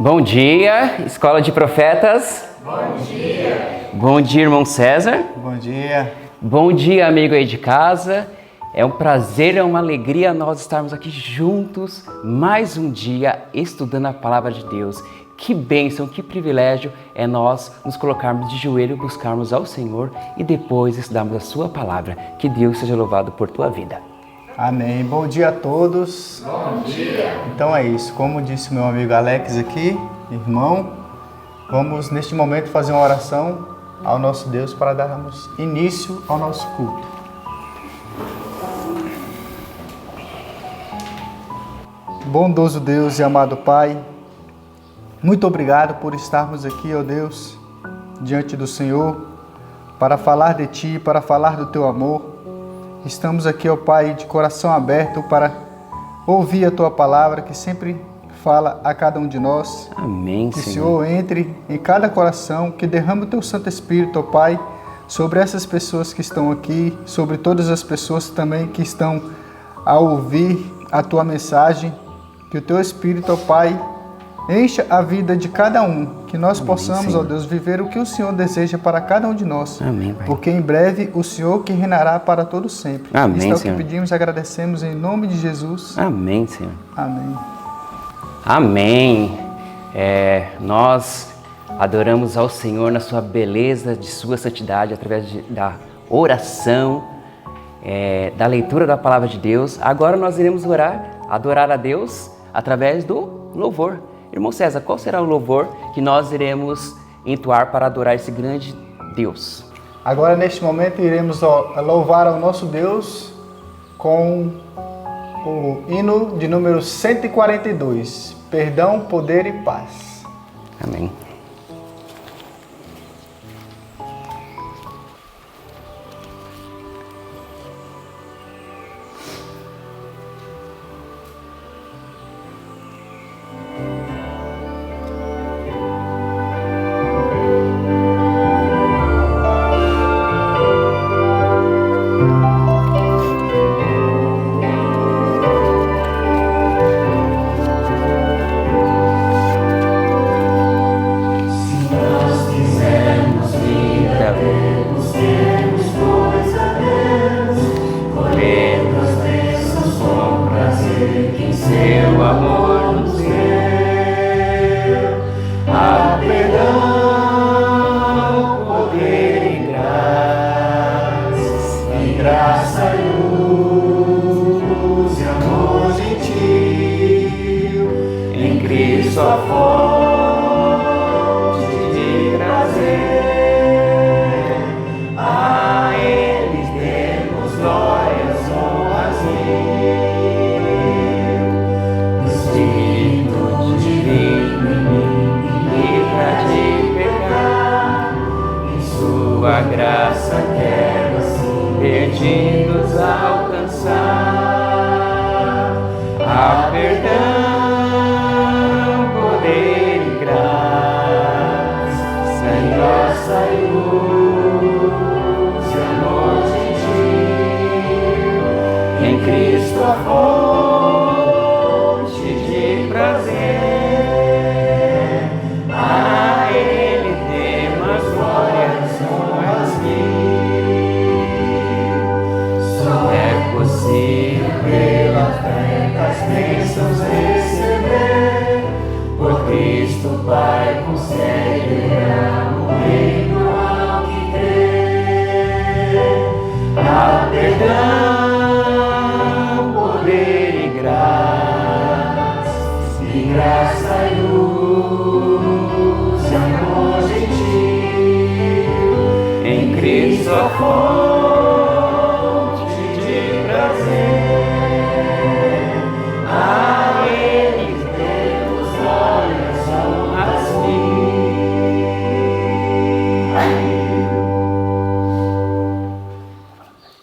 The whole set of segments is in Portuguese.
Bom dia, Escola de Profetas. Bom dia. Bom dia, irmão César. Bom dia. Bom dia, amigo aí de casa. É um prazer, é uma alegria nós estarmos aqui juntos mais um dia estudando a Palavra de Deus. Que bênção, que privilégio é nós nos colocarmos de joelho, buscarmos ao Senhor e depois estudarmos a Sua Palavra. Que Deus seja louvado por tua vida. Amém. Bom dia a todos. Bom dia. Então é isso. Como disse meu amigo Alex aqui, irmão, vamos neste momento fazer uma oração ao nosso Deus para darmos início ao nosso culto. Bondoso Deus e amado Pai, muito obrigado por estarmos aqui, ó Deus, diante do Senhor, para falar de Ti, para falar do Teu amor. Estamos aqui, ó Pai, de coração aberto para ouvir a Tua palavra, que sempre fala a cada um de nós. Amém, Que o Senhor. Senhor entre em cada coração, que derrame o Teu Santo Espírito, ó Pai, sobre essas pessoas que estão aqui, sobre todas as pessoas também que estão a ouvir a Tua mensagem. Que o Teu Espírito, ó Pai, encha a vida de cada um, que nós possamos, Senhor. ó Deus, viver o que o Senhor deseja para cada um de nós. Amém, Pai. Porque em breve o Senhor que reinará para todo sempre. Amém, Isto é o Senhor. que pedimos e agradecemos em nome de Jesus. Amém, Senhor. Amém. Amém. Nós adoramos ao Senhor na sua beleza, de sua santidade, através da oração, da leitura da Palavra de Deus. Agora nós iremos adorar a Deus através do louvor. Irmão César, qual será o louvor que nós iremos entoar para adorar esse grande Deus? Agora, neste momento, iremos louvar ao nosso Deus com o hino de número 142, Perdão, Poder e Paz. Amém.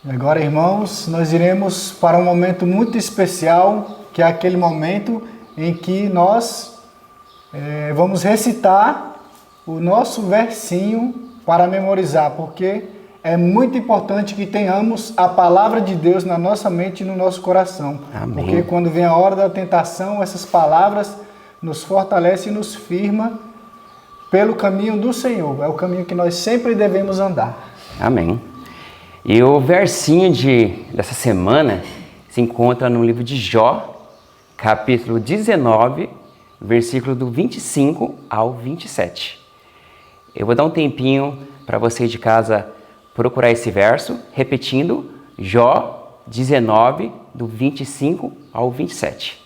Agora, irmãos, nós iremos para um momento muito especial, que é aquele momento em que nós vamos recitar o nosso versinho para memorizar, porque é muito importante que tenhamos a palavra de Deus na nossa mente e no nosso coração. Amém. Porque quando vem a hora da tentação, essas palavras nos fortalece e nos firma pelo caminho do Senhor. É o caminho que nós sempre devemos andar. Amém. E o versinho dessa semana se encontra no livro de Jó, capítulo 19, versículo do 25 ao 27. Eu vou dar um tempinho para você de casa procurar esse verso, repetindo, Jó 19, do 25 ao 27.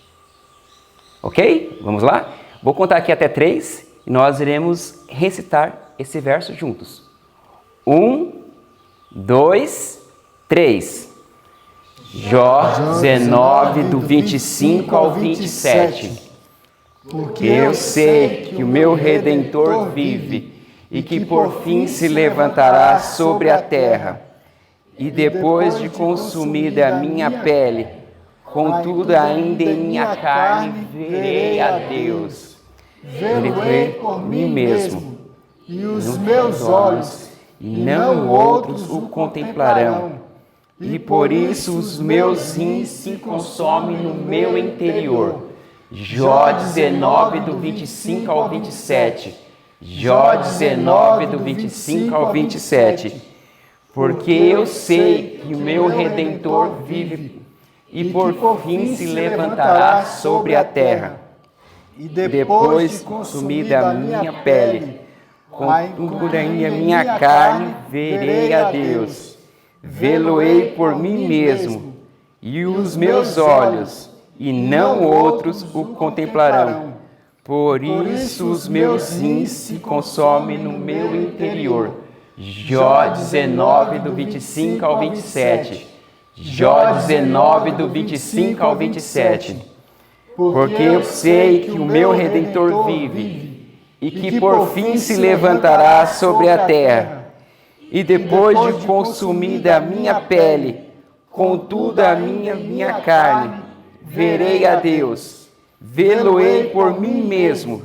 Ok? Vamos lá? Vou contar aqui até 3 e nós iremos recitar esse verso juntos. 1, 2, 3. Jó 19, do 25 ao 27. Porque eu sei que o meu Redentor vive e que por fim se levantará sobre a terra. E depois de consumida a minha pele, contudo ainda em minha carne verei a Deus. Vê-lo-ei por mim mesmo, e os meus olhos, e não outros o contemplarão. E por isso os meus rins se consomem no meu interior. Jó 19, do 25 ao 27. Jó 19, do 25 ao 27. Porque eu sei que o meu Redentor vive e por fim se levantará sobre a terra. E depois de consumida a minha pele, contudo ainda a minha carne, verei a Deus. Vê-lo-ei por mim mesmo, e os meus olhos, e não outros, o contemplarão. Por isso os meus rins se consomem no meu interior. Jó 19, do 25 ao 27. Jó 19, do 25 ao 27. Porque eu sei que o meu Redentor vive, e que por fim se levantará sobre a terra. E depois de consumida a minha pele, contudo a minha carne, verei a Deus. Vê-lo-ei por mim mesmo,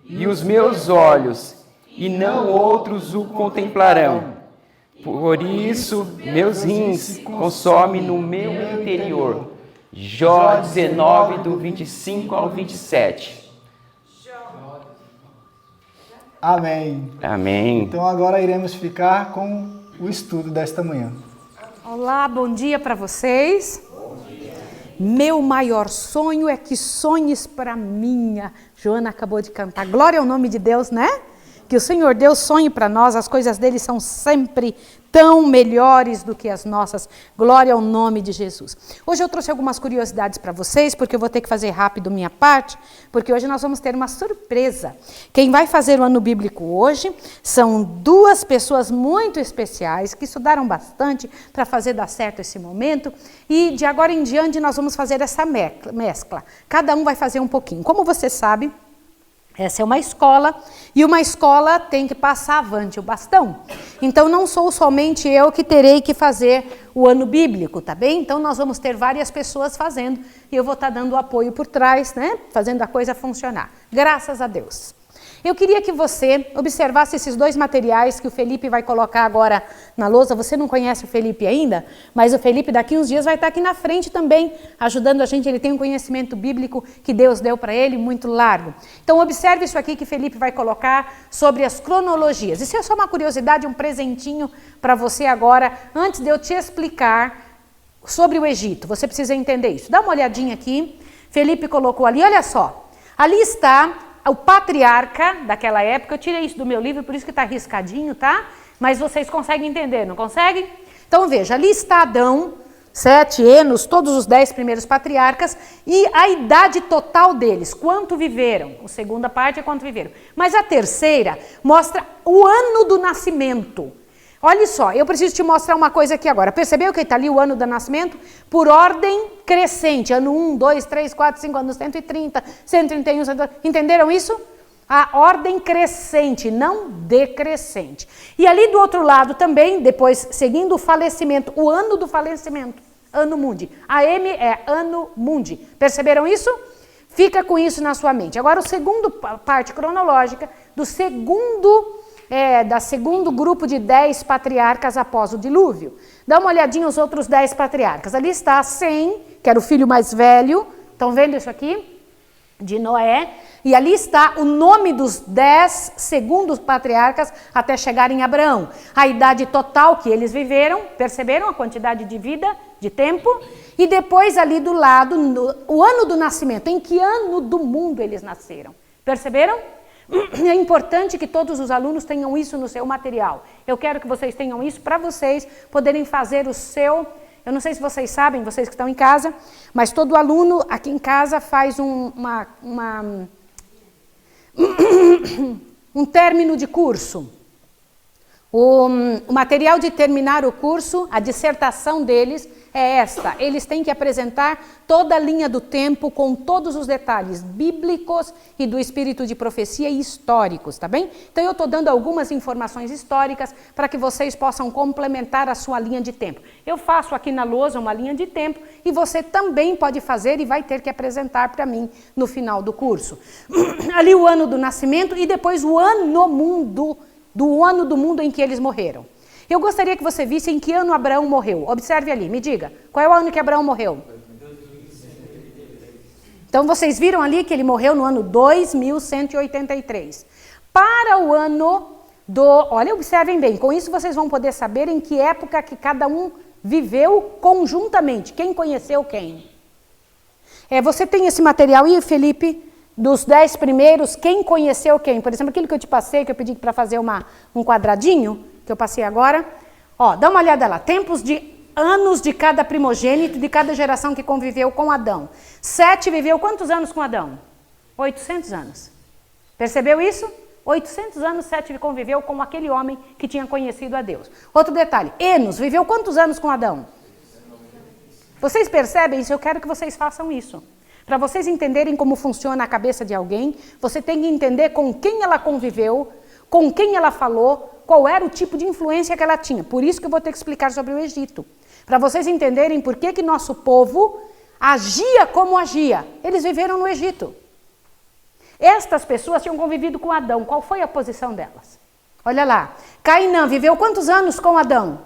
e os meus olhos, e não outros o contemplarão. Por isso meus rins consomem no meu interior. Jó 19, do 25 ao 27. Amém. Amém. Então agora iremos ficar com o estudo desta manhã. Olá, bom dia para vocês. Meu maior sonho é que sonhes para mim. Joana acabou de cantar. Glória ao nome de Deus, né? Que o Senhor Deus sonhe para nós, as coisas dele são sempre tão melhores do que as nossas. Glória ao nome de Jesus. Hoje eu trouxe algumas curiosidades para vocês, porque eu vou ter que fazer rápido minha parte, porque hoje nós vamos ter uma surpresa. Quem vai fazer o ano bíblico hoje são 2 pessoas muito especiais, que estudaram bastante para fazer dar certo esse momento, e de agora em diante nós vamos fazer essa mescla. Cada um vai fazer um pouquinho. Como você sabe, essa é uma escola, e uma escola tem que passar avante o bastão. Então, não sou somente eu que terei que fazer o ano bíblico, tá bem? Então, nós vamos ter várias pessoas fazendo, e eu vou estar dando apoio por trás, né? Fazendo a coisa funcionar. Graças a Deus. Eu queria que você observasse esses 2 materiais que o Felipe vai colocar agora na lousa. Você não conhece o Felipe ainda, mas o Felipe daqui uns dias vai estar aqui na frente também, ajudando a gente. Ele tem um conhecimento bíblico que Deus deu para ele, muito largo. Então observe isso aqui que o Felipe vai colocar sobre as cronologias. Isso é só uma curiosidade, um presentinho para você agora, antes de eu te explicar sobre o Egito. Você precisa entender isso. Dá uma olhadinha aqui. Felipe colocou ali, olha só. Ali está o patriarca daquela época. Eu tirei isso do meu livro, por isso que está riscadinho, tá? Mas vocês conseguem entender, não conseguem? Então veja, ali está Adão, 7 Enos, todos os 10 primeiros patriarcas, e a idade total deles, quanto viveram. A segunda parte é quanto viveram. Mas a terceira mostra o ano do nascimento. Olha só, eu preciso te mostrar uma coisa aqui agora. Percebeu que está ali o ano do nascimento? Por ordem crescente. Ano 1, 2, 3, 4, 5, anos 130, 131, 130. Entenderam isso? A ordem crescente, não decrescente. E ali do outro lado também, depois, seguindo o falecimento, o ano do falecimento, ano mundi. A M é ano mundi. Perceberam isso? Fica com isso na sua mente. Agora, o segundo parte cronológica do segundo grupo de 10 patriarcas após o dilúvio. Dá uma olhadinha os outros 10 patriarcas. Ali está Sem, que era o filho mais velho. Estão vendo isso aqui? De Noé. E ali está o nome dos 10 segundos patriarcas até chegar em Abraão. A idade total que eles viveram, perceberam a quantidade de vida, de tempo? E depois ali do lado, o ano do nascimento, em que ano do mundo eles nasceram. Perceberam? É importante que todos os alunos tenham isso no seu material. Eu quero que vocês tenham isso para vocês poderem fazer o seu... Eu não sei se vocês sabem, vocês que estão em casa, mas todo aluno aqui em casa faz um término de curso. O material de terminar o curso, a dissertação deles é esta. Eles têm que apresentar toda a linha do tempo com todos os detalhes bíblicos e do espírito de profecia e históricos, tá bem? Então eu estou dando algumas informações históricas para que vocês possam complementar a sua linha de tempo. Eu faço aqui na lousa uma linha de tempo e você também pode fazer e vai ter que apresentar para mim no final do curso. Ali o ano do nascimento e depois o ano do ano do mundo em que eles morreram. Eu gostaria que você visse em que ano Abraão morreu. Observe ali, me diga, qual é o ano que Abraão morreu? Então vocês viram ali que ele morreu no ano 2183. Para o ano do... Olha, observem bem, com isso vocês vão poder saber em que época que cada um viveu conjuntamente. Quem conheceu quem? Você tem esse material aí, Felipe? Dos 10 primeiros, quem conheceu quem? Por exemplo, aquilo que eu te passei, que eu pedi para fazer um quadradinho, que eu passei agora. Ó, dá uma olhada lá. Tempos de anos de cada primogênito, de cada geração que conviveu com Adão. Sete viveu quantos anos com Adão? 800 anos. Percebeu isso? 800 anos Sete conviveu com aquele homem que tinha conhecido a Deus. Outro detalhe, Enos viveu quantos anos com Adão? Vocês percebem isso? Eu quero que vocês façam isso. Para vocês entenderem como funciona a cabeça de alguém, você tem que entender com quem ela conviveu, com quem ela falou, qual era o tipo de influência que ela tinha. Por isso que eu vou ter que explicar sobre o Egito. Para vocês entenderem por que nosso povo agia como agia. Eles viveram no Egito. Estas pessoas tinham convivido com Adão. Qual foi a posição delas? Olha lá. Cainã viveu quantos anos com Adão?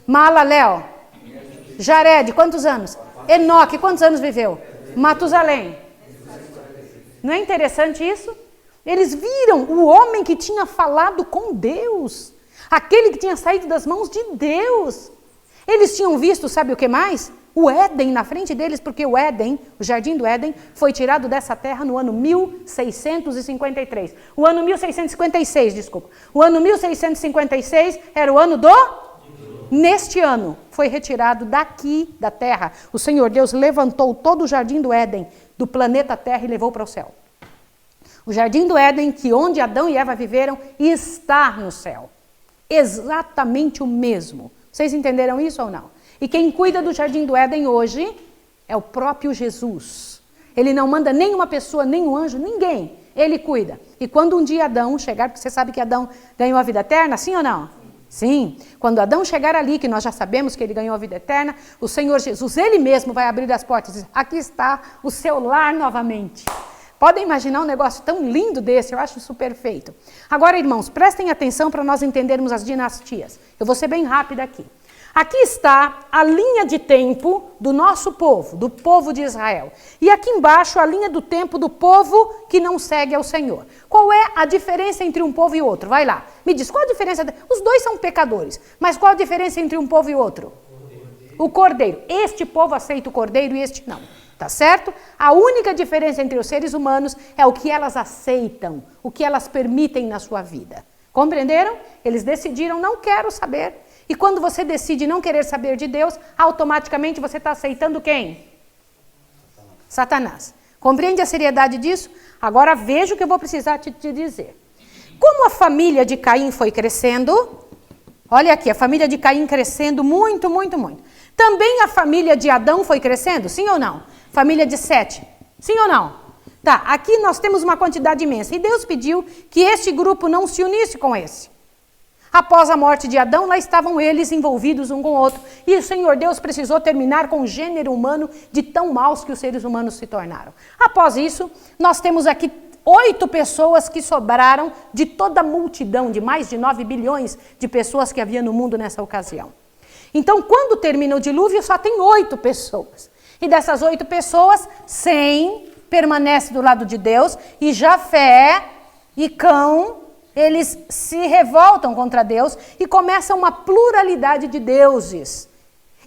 Maalalel. Jared, quantos anos? Enoque, quantos anos viveu? Matusalém. Não é interessante isso? Eles viram o homem que tinha falado com Deus. Aquele que tinha saído das mãos de Deus. Eles tinham visto, sabe o que mais? O Éden na frente deles, porque o Éden, o Jardim do Éden, foi tirado dessa terra no ano 1653. O ano 1656, desculpa. O ano 1656 era o ano do... Neste ano, foi retirado daqui da terra. O Senhor Deus levantou todo o Jardim do Éden do planeta Terra e levou para o céu. O Jardim do Éden, que onde Adão e Eva viveram, está no céu. Exatamente o mesmo. Vocês entenderam isso ou não? E quem cuida do Jardim do Éden hoje é o próprio Jesus. Ele não manda nenhuma pessoa, nenhum anjo, ninguém. Ele cuida. E quando um dia Adão chegar, porque você sabe que Adão ganhou a vida eterna, sim ou não? Sim, quando Adão chegar ali, que nós já sabemos que ele ganhou a vida eterna, o Senhor Jesus, ele mesmo vai abrir as portas e dizer, aqui está o seu lar novamente. Podem imaginar um negócio tão lindo desse, eu acho isso perfeito. Agora, irmãos, prestem atenção para nós entendermos as dinastias. Eu vou ser bem rápida aqui. Aqui está a linha de tempo do nosso povo, do povo de Israel. E aqui embaixo a linha do tempo do povo que não segue ao Senhor. Qual é a diferença entre um povo e outro? Vai lá, me diz, qual a diferença? Os dois são pecadores, mas qual a diferença entre um povo e outro? O cordeiro. Este povo aceita o cordeiro e este não. Tá certo? A única diferença entre os seres humanos é o que elas aceitam, o que elas permitem na sua vida. Compreenderam? Eles decidiram, não quero saber. E quando você decide não querer saber de Deus, automaticamente você está aceitando quem? Satanás. Compreende a seriedade disso? Agora veja o que eu vou precisar te dizer. Como a família de Caim foi crescendo, olha aqui, a família de Caim crescendo muito, muito, muito. Também a família de Adão foi crescendo, sim ou não? Família de Sete, sim ou não? Tá, aqui nós temos uma quantidade imensa. E Deus pediu que este grupo não se unisse com esse. Após a morte de Adão, lá estavam eles envolvidos um com o outro. E o Senhor Deus precisou terminar com o gênero humano de tão maus que os seres humanos se tornaram. Após isso, nós temos aqui 8 pessoas que sobraram de toda a multidão, de mais de 9 bilhões de pessoas que havia no mundo nessa ocasião. Então, quando termina o dilúvio, só tem 8 pessoas. E dessas 8 pessoas, Sem permanece do lado de Deus e Jafé e Cão, eles se revoltam contra Deus e começa uma pluralidade de deuses.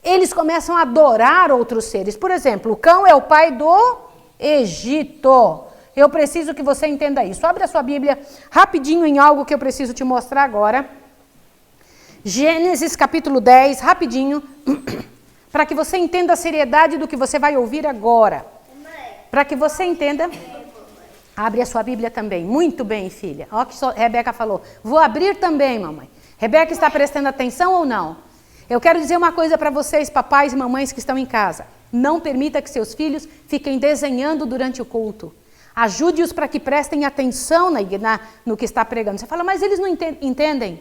Eles começam a adorar outros seres. Por exemplo, o Cão é o pai do Egito. Eu preciso que você entenda isso. Abre a sua Bíblia rapidinho em algo que eu preciso te mostrar agora. Gênesis capítulo 10, rapidinho, para que você entenda a seriedade do que você vai ouvir agora. Para que você entenda... Abre a sua Bíblia também. Muito bem, filha. Olha o que a Rebeca falou. Vou abrir também, mamãe. Rebeca está prestando atenção ou não? Eu quero dizer uma coisa para vocês, papais e mamães que estão em casa. Não permita que seus filhos fiquem desenhando durante o culto. Ajude-os para que prestem atenção no que está pregando. Você fala, mas eles não entendem.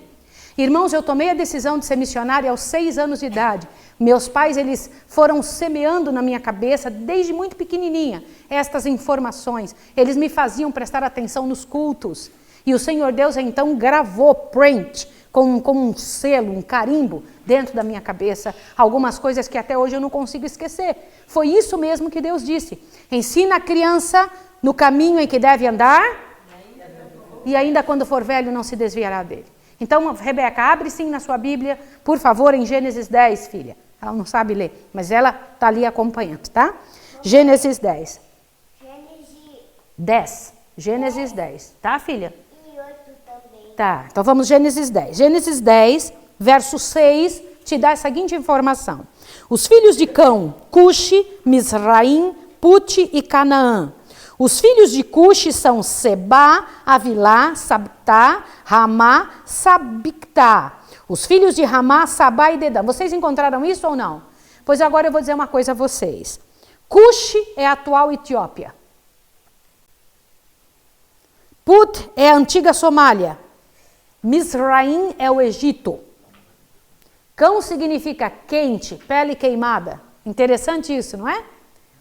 Irmãos, eu tomei a decisão de ser missionária aos 6 anos de idade. Meus pais, eles foram semeando na minha cabeça, desde muito pequenininha, estas informações. Eles me faziam prestar atenção nos cultos. E o Senhor Deus, então, gravou print, com um selo, um carimbo, dentro da minha cabeça, algumas coisas que até hoje eu não consigo esquecer. Foi isso mesmo que Deus disse. Ensina a criança no caminho em que deve andar, e ainda quando for velho não se desviará dele. Então, Rebeca, abre sim na sua Bíblia, por favor, em Gênesis 10, filha. Ela não sabe ler, mas ela está ali acompanhando, tá? Gênesis 10. Gênesis 10, tá, filha? E 8 também. Tá, então vamos Gênesis 10. Gênesis 10, verso 6, te dá a seguinte informação. Os filhos de Cão, Cuxi, Misraim, Puti e Canaã. Os filhos de Cuxi são Sebá, Avilá, Sabtá, Ramá, Sabictá. Os filhos de Ramá, Sabá e Dedã. Vocês encontraram isso ou não? Pois agora eu vou dizer uma coisa a vocês. Cuxi é a atual Etiópia. Put é a antiga Somália. Misraim é o Egito. Cão significa quente, pele queimada. Interessante isso, não é?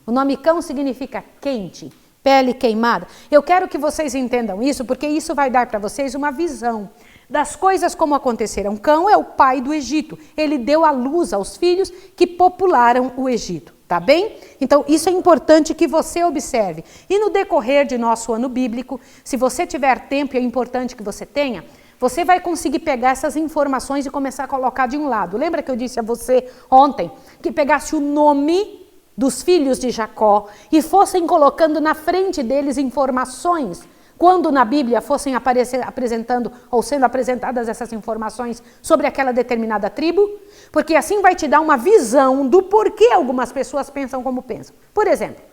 O nome Cão significa quente, pele queimada. Eu quero que vocês entendam isso, porque isso vai dar para vocês uma visão das coisas como aconteceram. Cão é o pai do Egito. Ele deu à luz aos filhos que popularam o Egito. Tá bem? Então, isso é importante que você observe. E no decorrer de nosso ano bíblico, se você tiver tempo, e é importante que você tenha, você vai conseguir pegar essas informações e começar a colocar de um lado. Lembra que eu disse a você ontem que pegasse o nome dos filhos de Jacó e fossem colocando na frente deles informações, quando na Bíblia fossem apresentando ou sendo apresentadas essas informações sobre aquela determinada tribo? Porque assim vai te dar uma visão do porquê algumas pessoas pensam como pensam. Por exemplo,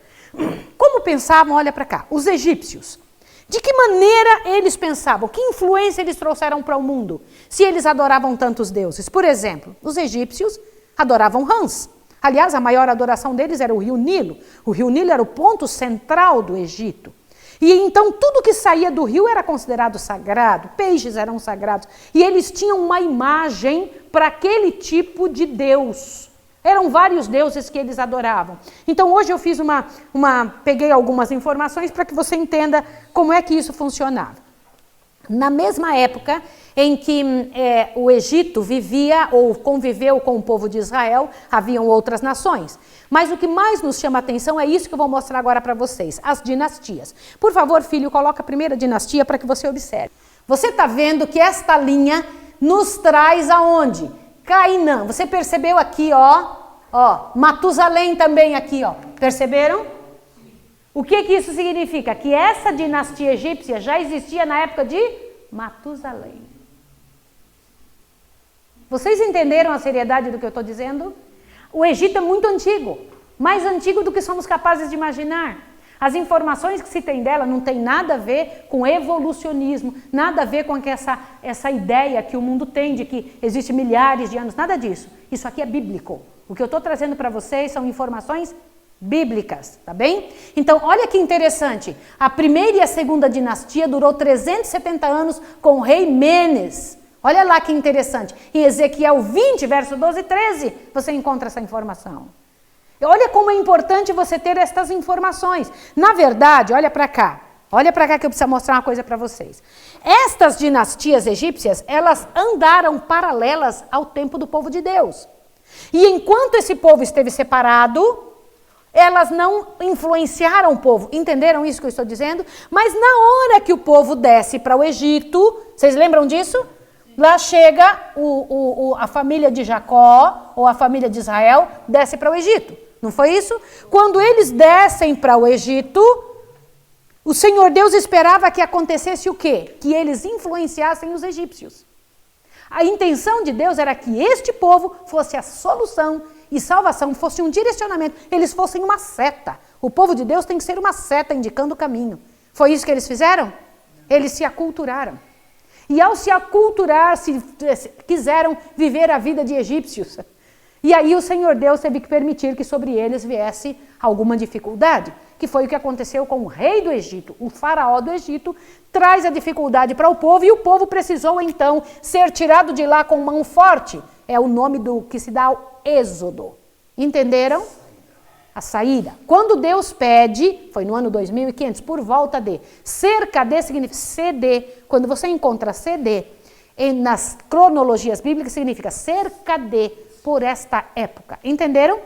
como pensavam, olha para cá, os egípcios. De que maneira eles pensavam? Que influência eles trouxeram para o mundo? Se eles adoravam tantos deuses. Por exemplo, os egípcios adoravam rãs. Aliás, a maior adoração deles era o rio Nilo. O rio Nilo era o ponto central do Egito. E então tudo que saía do rio era considerado sagrado, peixes eram sagrados. E eles tinham uma imagem para aquele tipo de Deus. Eram vários deuses que eles adoravam. Então hoje eu fiz peguei algumas informações para que você entenda como é que isso funcionava. Na mesma época em que o Egito vivia ou conviveu com o povo de Israel, haviam outras nações. Mas o que mais nos chama a atenção é isso que eu vou mostrar agora para vocês, as dinastias. Por favor, filho, coloca a primeira dinastia para que você observe. Você está vendo que esta linha nos traz aonde? Cainã. Você percebeu aqui, ó, Matusalém também aqui, ó. Perceberam? O que isso significa? Que essa dinastia egípcia já existia na época de Matusalém. Vocês entenderam a seriedade do que eu estou dizendo? O Egito é muito antigo, mais antigo do que somos capazes de imaginar. As informações que se tem dela não tem nada a ver com evolucionismo, nada a ver com essa ideia que o mundo tem de que existe milhares de anos, nada disso. Isso aqui é bíblico. O que eu estou trazendo para vocês são informações bíblicas, tá bem? Então, olha que interessante. A primeira e a segunda dinastia durou 370 anos com o rei Menes. Olha lá que interessante. Em Ezequiel 20, verso 12 e 13, você encontra essa informação. Olha como é importante você ter estas informações. Na verdade, olha para cá. Olha para cá que eu preciso mostrar uma coisa para vocês. Estas dinastias egípcias, elas andaram paralelas ao tempo do povo de Deus. E enquanto esse povo esteve separado, Elas não influenciaram o povo. Entenderam isso que eu estou dizendo? Mas na hora que o povo desce para o Egito, vocês lembram disso? Lá chega a família de Jacó, ou a família de Israel, desce para o Egito. Não foi isso? Quando eles descem para o Egito, o Senhor Deus esperava que acontecesse o quê? Que eles influenciassem os egípcios. A intenção de Deus era que este povo fosse a solução e salvação, fosse um direcionamento, eles fossem uma seta. O povo de Deus tem que ser uma seta indicando o caminho. Foi isso que eles fizeram? Eles se aculturaram. E ao se aculturar, quiseram viver a vida de egípcios. E aí o Senhor Deus teve que permitir que sobre eles viesse alguma dificuldade, que foi o que aconteceu com o rei do Egito. O faraó do Egito traz a dificuldade para o povo e o povo precisou então ser tirado de lá com mão forte. É o nome do que se dá ao êxodo. Entenderam? A saída. Quando Deus pede, foi no ano 2500, por volta de, cerca de significa CD. Quando você encontra CD nas cronologias bíblicas, significa cerca de, por esta época. Entenderam?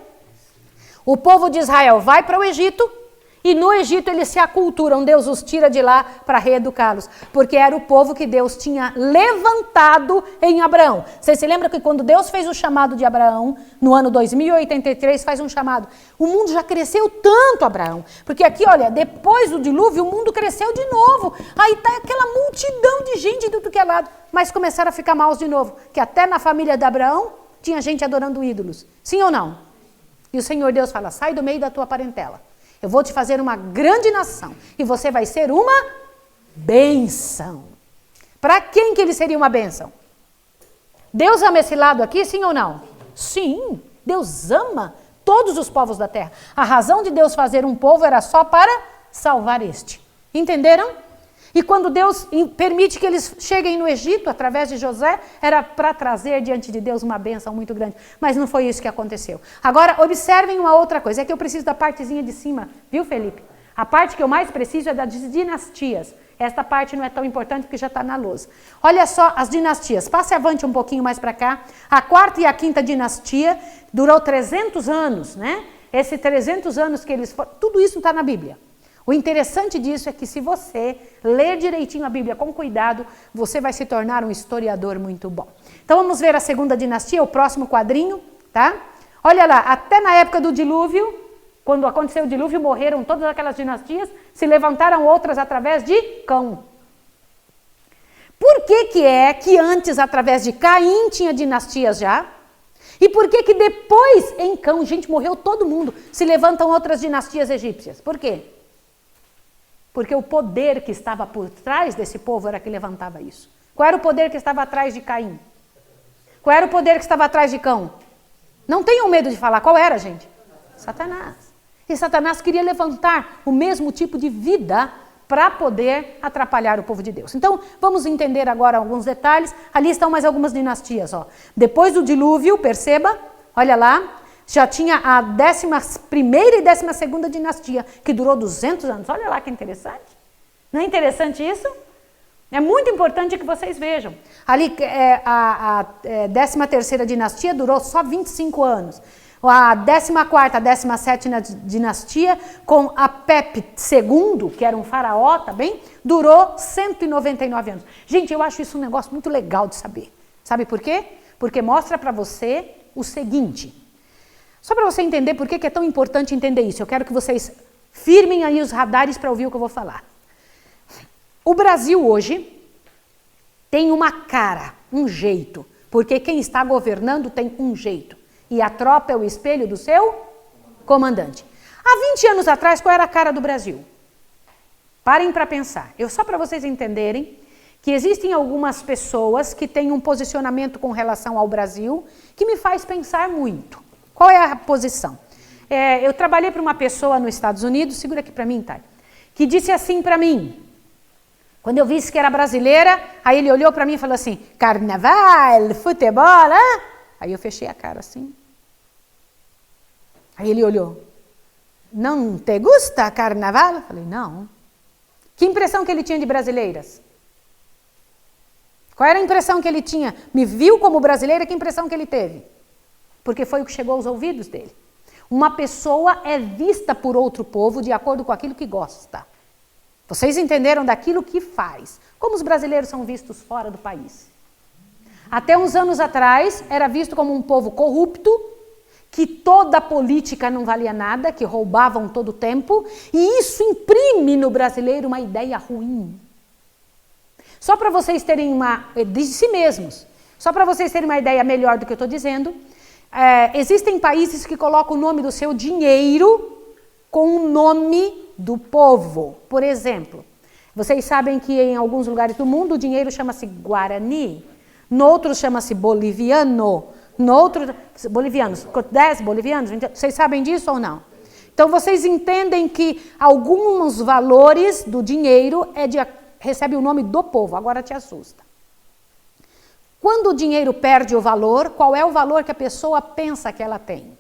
O povo de Israel vai para o Egito e no Egito eles se aculturam. Deus os tira de lá para reeducá-los, porque era o povo que Deus tinha levantado em Abraão. Vocês se lembram que quando Deus fez o chamado de Abraão, no ano 2083, faz um chamado. O mundo já cresceu tanto, Abraão, porque aqui, olha, depois do dilúvio, o mundo cresceu de novo. Aí está aquela multidão de gente de tudo que é lado, mas começaram a ficar maus de novo, que até na família de Abraão tinha gente adorando ídolos. Sim ou não? E o Senhor Deus fala, sai do meio da tua parentela. Eu vou te fazer uma grande nação e você vai ser uma bênção. Para quem que ele seria uma bênção? Deus ama esse lado aqui, sim ou não? Sim, Deus ama todos os povos da terra. A razão de Deus fazer um povo era só para salvar este. Entenderam? E quando Deus permite que eles cheguem no Egito, através de José, era para trazer diante de Deus uma bênção muito grande. Mas não foi isso que aconteceu. Agora, observem uma outra coisa. É que eu preciso da partezinha de cima, viu, Felipe? A parte que eu mais preciso é das dinastias. Esta parte não é tão importante porque já está na lousa. Olha só as dinastias. Passe avante um pouquinho mais para cá. A quarta e a quinta dinastia durou 300 anos, né? Esses 300 anos que eles foram... Tudo isso está na Bíblia. O interessante disso é que se você ler direitinho a Bíblia com cuidado, você vai se tornar um historiador muito bom. Então vamos ver a segunda dinastia, o próximo quadrinho, tá? Olha lá, até na época do dilúvio, quando aconteceu o dilúvio, morreram todas aquelas dinastias, se levantaram outras através de Cão. Por que é que antes, através de Caim, tinha dinastias já? E por que depois, em Cão, gente, morreu todo mundo, se levantam outras dinastias egípcias? Por quê? Porque o poder que estava por trás desse povo era que levantava isso. Qual era o poder que estava atrás de Caim? Qual era o poder que estava atrás de Cão? Não tenham medo de falar. Qual era, gente? Satanás. E Satanás queria levantar o mesmo tipo de vida para poder atrapalhar o povo de Deus. Então, vamos entender agora alguns detalhes. Ali estão mais algumas dinastias. Ó. Depois do dilúvio, perceba, olha lá, já tinha a 11ª e 12ª dinastia, que durou 200 anos. Olha lá que interessante. Não é interessante isso? É muito importante que vocês vejam. Ali, a 13ª dinastia durou só 25 anos. A 14ª, a 17ª dinastia, com a Pepe II, que era um faraó também, durou 199 anos. Gente, eu acho isso um negócio muito legal de saber. Sabe por quê? Porque mostra para você o seguinte... Só para você entender por que é tão importante entender isso. Eu quero que vocês firmem aí os radares para ouvir o que eu vou falar. O Brasil hoje tem uma cara, um jeito. Porque quem está governando tem um jeito. E a tropa é o espelho do seu comandante. Há 20 anos atrás, qual era a cara do Brasil? Parem para pensar. Só para vocês entenderem que existem algumas pessoas que têm um posicionamento com relação ao Brasil que me faz pensar muito. Qual é a posição? Eu trabalhei para uma pessoa nos Estados Unidos, segura aqui para mim, Thay, que disse assim para mim, quando eu disse que era brasileira, aí ele olhou para mim e falou assim, carnaval, futebol, hein? Aí eu fechei a cara assim. Aí ele olhou, não te gusta carnaval? Eu falei, não. Que impressão que ele tinha de brasileiras? Qual era a impressão que ele tinha? Me viu como brasileira, que impressão que ele teve? Porque foi o que chegou aos ouvidos dele. uma pessoa é vista por outro povo de acordo com aquilo que gosta. Vocês entenderam daquilo que faz. Como os brasileiros são vistos fora do país. Até uns anos atrás, era visto como um povo corrupto, que toda a política não valia nada, que roubavam todo o tempo, e isso imprime no brasileiro uma ideia ruim. Só para vocês terem de si mesmos, só para vocês terem uma ideia melhor do que eu estou dizendo, existem países que colocam o nome do seu dinheiro com o nome do povo. Por exemplo, vocês sabem que em alguns lugares do mundo o dinheiro chama-se Guarani, no outro chama-se boliviano, no outro, bolivianos, 10 bolivianos, vocês sabem disso ou não? Então vocês entendem que alguns valores do dinheiro recebe o nome do povo, agora te assusta. Quando o dinheiro perde o valor, qual é o valor que a pessoa pensa que ela tem?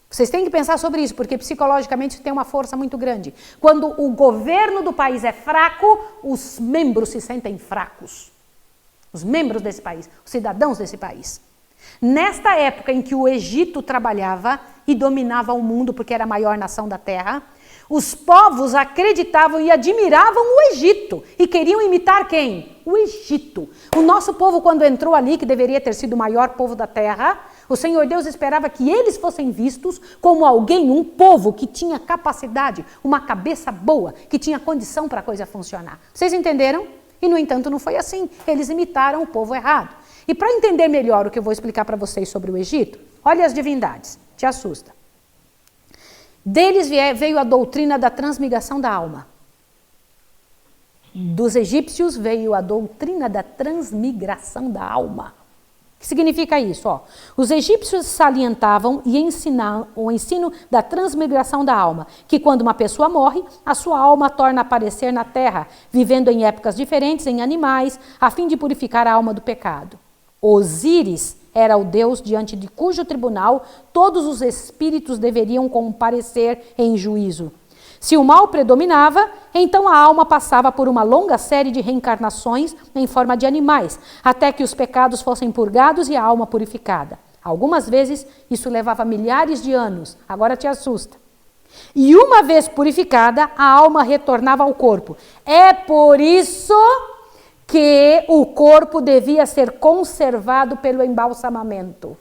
Vocês têm que pensar sobre isso, porque psicologicamente isso tem uma força muito grande. Quando o governo do país é fraco, os membros se sentem fracos. Os membros desse país, os cidadãos desse país. Nesta época em que o Egito trabalhava e dominava o mundo, porque era a maior nação da terra, os povos acreditavam e admiravam o Egito e queriam imitar quem? O Egito. O nosso povo, quando entrou ali, que deveria ter sido o maior povo da terra, o Senhor Deus esperava que eles fossem vistos como alguém, um povo que tinha capacidade, uma cabeça boa, que tinha condição para a coisa funcionar. Vocês entenderam? E, no entanto, não foi assim. Eles imitaram o povo errado. E para entender melhor o que eu vou explicar para vocês sobre o Egito, olha as divindades, te assusta. Deles veio a doutrina da transmigração da alma. Dos egípcios veio a doutrina da transmigração da alma. O que significa isso? Os egípcios salientavam e ensinavam o ensino da transmigração da alma, que quando uma pessoa morre, a sua alma torna a aparecer na terra, vivendo em épocas diferentes, em animais, a fim de purificar a alma do pecado. Osíris era o deus diante de cujo tribunal todos os espíritos deveriam comparecer em juízo. Se o mal predominava, então a alma passava por uma longa série de reencarnações em forma de animais, até que os pecados fossem purgados e a alma purificada. Algumas vezes isso levava milhares de anos, agora te assusta. E uma vez purificada, a alma retornava ao corpo. É por isso que o corpo devia ser conservado pelo embalsamamento.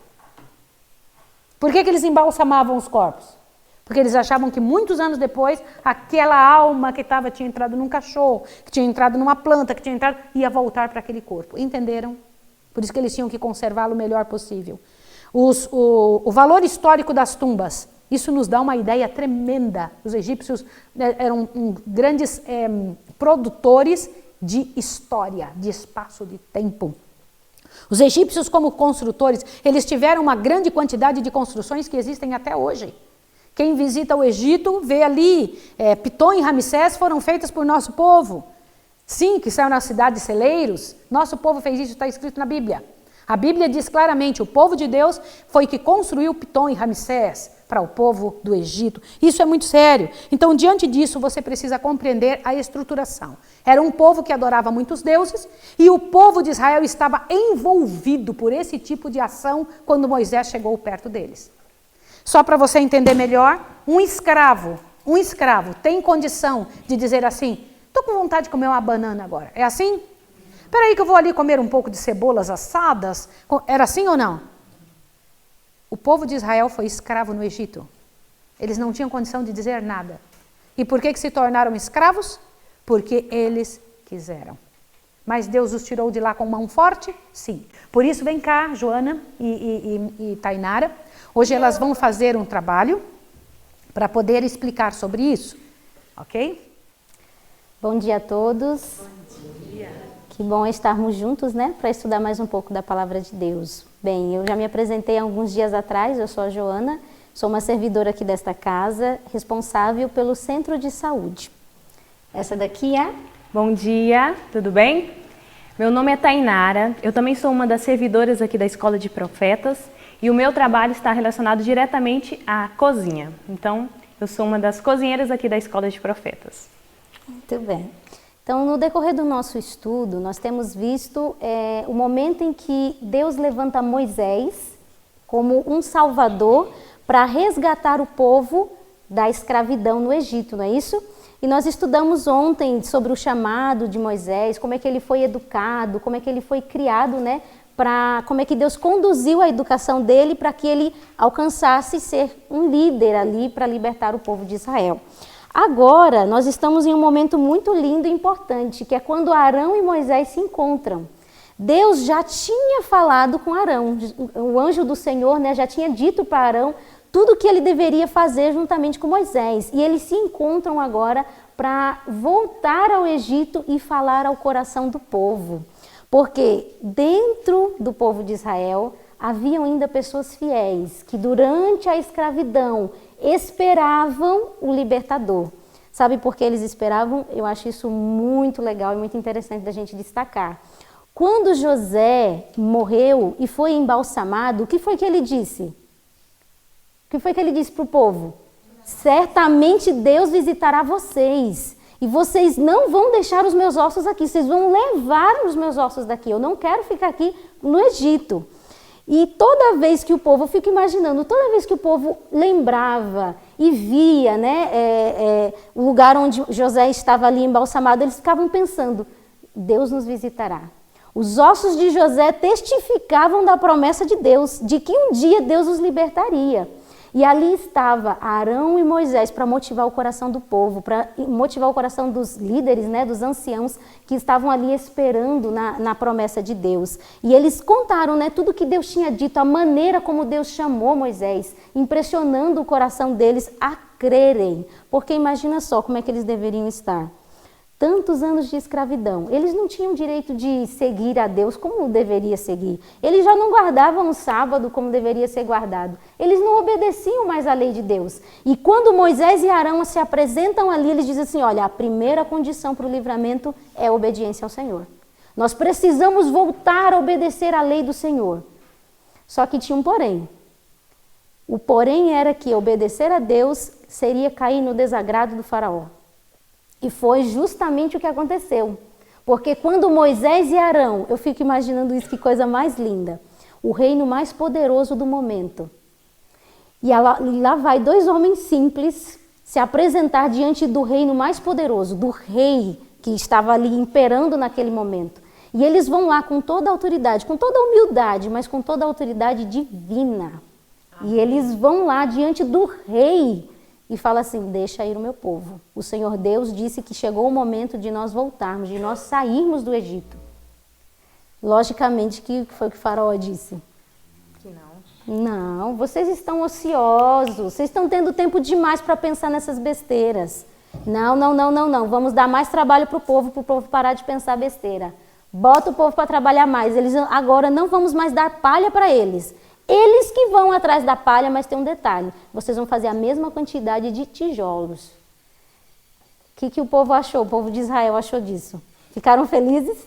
Por que eles embalsamavam os corpos? Porque eles achavam que muitos anos depois, aquela alma que tinha entrado num cachorro, que tinha entrado numa planta, que tinha entrado, ia voltar para aquele corpo. Entenderam? Por isso que eles tinham que conservá-lo o melhor possível. O valor histórico das tumbas, isso nos dá uma ideia tremenda. Os egípcios eram grandes produtores de história, de espaço, de tempo. Os egípcios, como construtores, eles tiveram uma grande quantidade de construções que existem até hoje. Quem visita o Egito vê ali, Pitom e Ramsés foram feitas por nosso povo. Sim, que saiu na cidade de celeiros. Nosso povo fez isso, está escrito na Bíblia. A Bíblia diz claramente, o povo de Deus foi que construiu Pitom e Ramsés para o povo do Egito. Isso é muito sério. Então, diante disso, você precisa compreender a estruturação. Era um povo que adorava muitos deuses e o povo de Israel estava envolvido por esse tipo de ação quando Moisés chegou perto deles. Só para você entender melhor, um escravo tem condição de dizer assim, estou com vontade de comer uma banana agora. É assim? Espera aí que eu vou ali comer um pouco de cebolas assadas. Era assim ou não? O povo de Israel foi escravo no Egito. Eles não tinham condição de dizer nada. E por que se tornaram escravos? Porque eles quiseram. Mas Deus os tirou de lá com mão forte? Sim. Por isso, vem cá, Joana e Tainara. Hoje elas vão fazer um trabalho para poder explicar sobre isso. Ok? Bom dia a todos. Bom dia. Que bom estarmos juntos, né? Para estudar mais um pouco da Palavra de Deus. Bem, eu já me apresentei alguns dias atrás, eu sou a Joana, sou uma servidora aqui desta casa, responsável pelo Centro de Saúde. Essa daqui é... Bom dia, tudo bem? Meu nome é Tainara, eu também sou uma das servidoras aqui da Escola de Profetas e o meu trabalho está relacionado diretamente à cozinha. Então, eu sou uma das cozinheiras aqui da Escola de Profetas. Muito bem. Então, no decorrer do nosso estudo, nós temos visto o momento em que Deus levanta Moisés como um salvador para resgatar o povo da escravidão no Egito, não é isso? E nós estudamos ontem sobre o chamado de Moisés, como é que ele foi educado, como é que ele foi criado, né? Como é que Deus conduziu a educação dele para que ele alcançasse ser um líder ali para libertar o povo de Israel. Agora, nós estamos em um momento muito lindo e importante, que é quando Arão e Moisés se encontram. Deus já tinha falado com Arão, o anjo do Senhor, né, já tinha dito para Arão tudo o que ele deveria fazer juntamente com Moisés. E eles se encontram agora para voltar ao Egito e falar ao coração do povo. Porque dentro do povo de Israel haviam ainda pessoas fiéis que durante a escravidão esperavam o libertador. Sabe por que eles esperavam? Eu acho isso muito legal e muito interessante da gente destacar. Quando José morreu e foi embalsamado, o que foi que ele disse? O que foi que ele disse para o povo? Certamente Deus visitará vocês. E vocês não vão deixar os meus ossos aqui, vocês vão levar os meus ossos daqui. Eu não quero ficar aqui no Egito. E toda vez que o povo, eu fico imaginando, toda vez que o povo lembrava e via, né, o lugar onde José estava ali embalsamado, eles ficavam pensando, Deus nos visitará. Os ossos de José testificavam da promessa de Deus, de que um dia Deus os libertaria. E ali estava Arão e Moisés para motivar o coração do povo, para motivar o coração dos líderes, né, dos anciãos que estavam ali esperando na promessa de Deus. E eles contaram, né, tudo que Deus tinha dito, a maneira como Deus chamou Moisés, impressionando o coração deles a crerem. Porque imagina só como é que eles deveriam estar. Tantos anos de escravidão, eles não tinham direito de seguir a Deus como deveria seguir. Eles já não guardavam o sábado como deveria ser guardado. Eles não obedeciam mais à lei de Deus. E quando Moisés e Arão se apresentam ali, eles dizem assim, olha, a primeira condição para o livramento é a obediência ao Senhor. Nós precisamos voltar a obedecer à lei do Senhor. Só que tinha um porém. O porém era que obedecer a Deus seria cair no desagrado do faraó. E foi justamente o que aconteceu. Porque quando Moisés e Arão, eu fico imaginando isso, que coisa mais linda, o reino mais poderoso do momento. E lá vai dois homens simples se apresentar diante do reino mais poderoso, do rei que estava ali imperando naquele momento. E eles vão lá com toda a autoridade, com toda a humildade, mas com toda a autoridade divina. E eles vão lá diante do rei e fala assim, deixa ir o meu povo. O Senhor Deus disse que chegou o momento de nós voltarmos, de nós sairmos do Egito. Logicamente, que foi o que o faraó disse? Que não. Não, vocês estão ociosos, vocês estão tendo tempo demais para pensar nessas besteiras. Não. Vamos dar mais trabalho para o povo parar de pensar besteira. Bota o povo para trabalhar mais. Eles agora não vamos mais dar palha para eles. Eles que vão atrás da palha, mas tem um detalhe. Vocês vão fazer a mesma quantidade de tijolos. O que o povo achou? O povo de Israel achou disso? Ficaram felizes?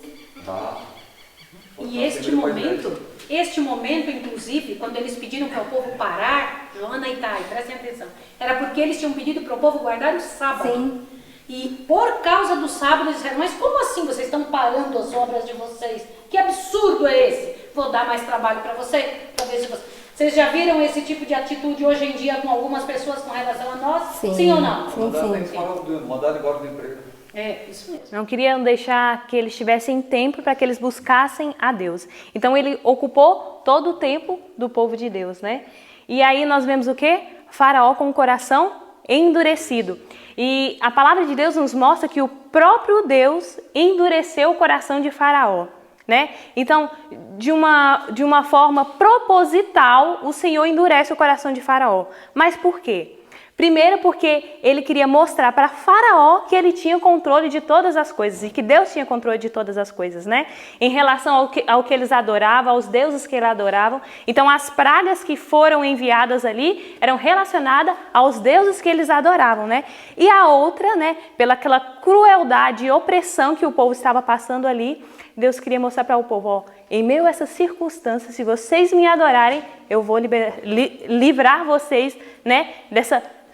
E este momento, inclusive, quando eles pediram para o povo parar, Joana e Thay, prestem atenção, era porque eles tinham pedido para o povo guardar o sábado. Sim. E por causa do sábado, eles disseram, mas como assim vocês estão parando as obras de vocês? Que absurdo é esse? Vou dar mais trabalho para você, para ver se você... Vocês já viram esse tipo de atitude hoje em dia com algumas pessoas com relação a nós? Sim ou não? Mandar embora do emprego. É, isso mesmo. Não queriam deixar que eles tivessem tempo para que eles buscassem a Deus. Então ele ocupou todo o tempo do povo de Deus, né? E aí nós vemos o quê? Faraó com o coração endurecido. E a palavra de Deus nos mostra que o próprio Deus endureceu o coração de Faraó, né? Então, de uma forma proposital, o Senhor endurece o coração de Faraó. Mas por quê? Primeiro porque ele queria mostrar para Faraó que ele tinha controle de todas as coisas e que Deus tinha controle de todas as coisas, né? Em relação ao que eles adoravam, aos deuses que eles adoravam. Então as pragas que foram enviadas ali eram relacionadas aos deuses que eles adoravam, né? E a outra, né, pela aquela crueldade e opressão que o povo estava passando ali, Deus queria mostrar para o povo, ó, em meio a essas circunstâncias, se vocês me adorarem, eu vou livrar vocês, né,